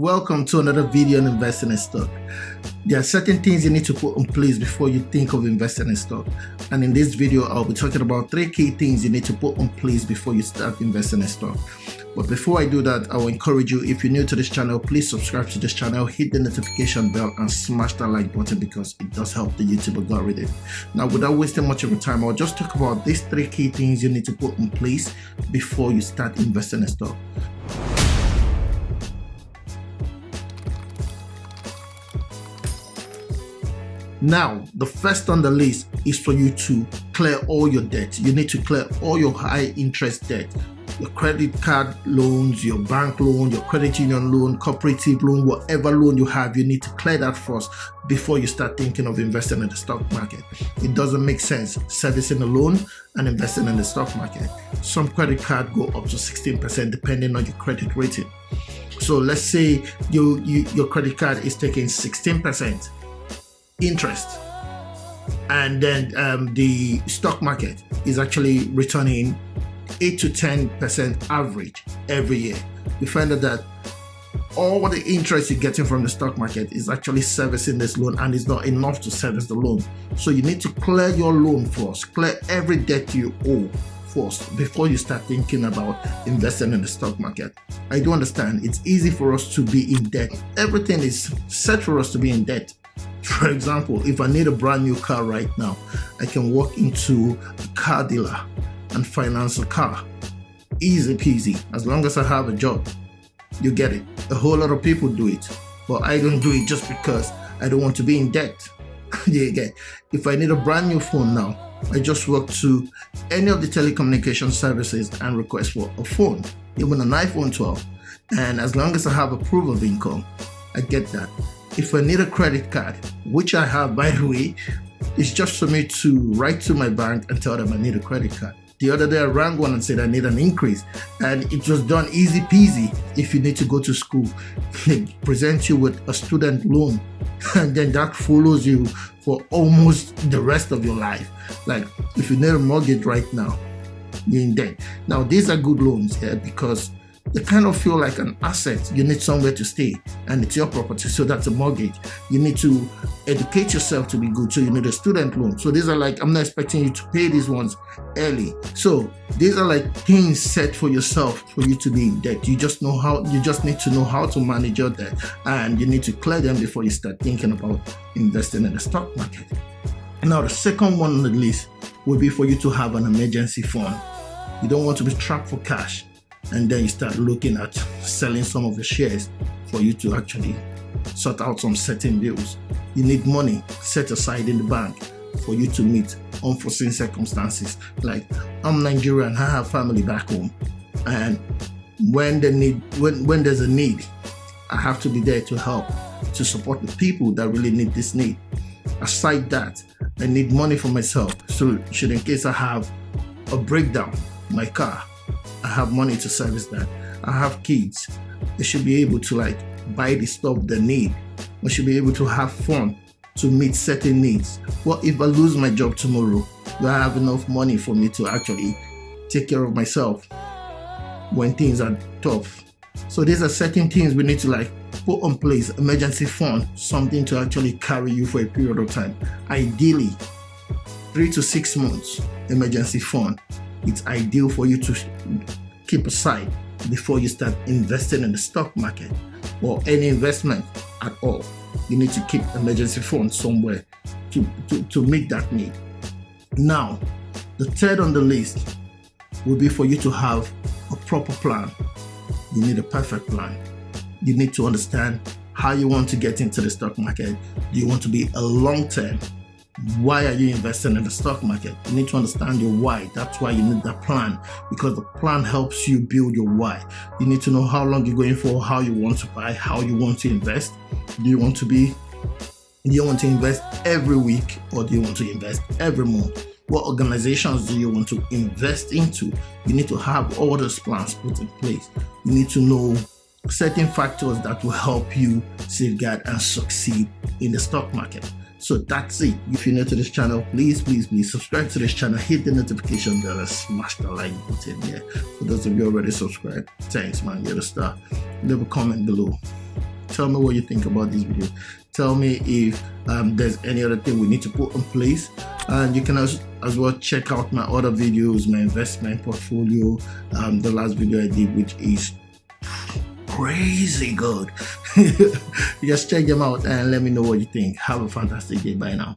Welcome to another video on investing in stock. There are certain things you need to put in place before you think of investing in stock. And in this video, I'll be talking about 3 key things you need to put in place before you start investing in stock. But before I do that, I will encourage you, if you're new to this channel, please subscribe to this channel, hit the notification bell and smash that like button because it does help the YouTube algorithm. Now, without wasting much of your time, I'll just talk about these 3 key things you need to put in place before you start investing in stock. Now, the first on the list is for you to clear all your debt. You need to clear all your high interest debt. Your credit card loans, your bank loan, your credit union loan, cooperative loan, whatever loan you have, you need to clear that first before you start thinking of investing in the stock market. It doesn't make sense servicing a loan and investing in the stock market. Some credit cards go up to 16% depending on your credit rating. So let's say your credit card is taking 16% interest, and then the stock market is actually returning 8 to 10% average every year. You find out that all the interest you're getting from the stock market is actually servicing this loan, and it's not enough to service the loan. So you need to clear your loan first, clear every debt you owe first before you start thinking about investing in the stock market. I do understand it's easy for us to be in debt. Everything is set for us to be in debt. For example, if I need a brand new car right now, I can walk into a car dealer and finance a car. Easy peasy, as long as I have a job. You get it. A whole lot of people do it, but I don't do it just because I don't want to be in debt. You get it. If I need a brand new phone now, I just walk to any of the telecommunication services and request for a phone, even an iPhone 12. And as long as I have a proof of income, I get that. If I need a credit card, which I have, by the way, it's just for me to write to my bank and tell them I need a credit card. The other day I rang one and said I need an increase, and it was done easy peasy. If you need to go to school, they present you with a student loan, and then that follows you for almost the rest of your life. Like if you need a mortgage right now, you're in debt. Now these are good loans here because they kind of feel like an asset. You need somewhere to stay and it's your property, so that's a mortgage. You need to educate yourself to be good, so you need a student loan. So these are like, I'm not expecting you to pay these ones early. So these are like things set for yourself for you to be in debt. You just need to know how to manage your debt, and you need to clear them before you start thinking about investing in the stock market. Now the second one on the list would be for you to have an emergency fund. You don't want to be trapped for cash, and then you start looking at selling some of the shares for you to actually sort out some certain bills. You need money set aside in the bank for you to meet unforeseen circumstances. Like, I'm Nigerian, I have family back home, and when there's a need, I have to be there to help, to support the people that really need this need. Aside that, I need money for myself, so should in case I have a breakdown, my car, I have money to service that. I have kids. They should be able to buy the stuff they need. I should be able to have fun to meet certain needs. What if I lose my job tomorrow? Do I have enough money for me to actually take care of myself when things are tough? So these are certain things we need to put in place. Emergency fund, something to actually carry you for a period of time. Ideally, 3 to 6 months emergency fund. It's ideal for you to keep aside before you start investing in the stock market or any investment at all. You need to keep emergency funds somewhere to meet that need. Now, the third on the list will be for you to have a proper plan. You need a perfect plan. You need to understand how you want to get into the stock market. Do you want to be a long-term? Why are you investing in the stock market? You need to understand your why. That's why you need that plan, because the plan helps you build your why. You need to know how long you're going for, how you want to buy, how you want to invest. Do you want to invest every week, or do you want to invest every month? What organizations do you want to invest into? You need to have all those plans put in place. You need to know certain factors that will help you safeguard and succeed in the stock market. So that's it. If you're new to this channel, please subscribe to this channel, hit the notification bell and smash the like button. Yeah, for those of you already subscribed, thanks man, you're the star. Leave a comment below. Tell me what you think about this video. Tell me if there's any other thing we need to put in place, and you can as well check out my other videos, my investment portfolio, the last video I did, which is crazy good. Just check them out and let me know what you think. Have a fantastic day. Bye now.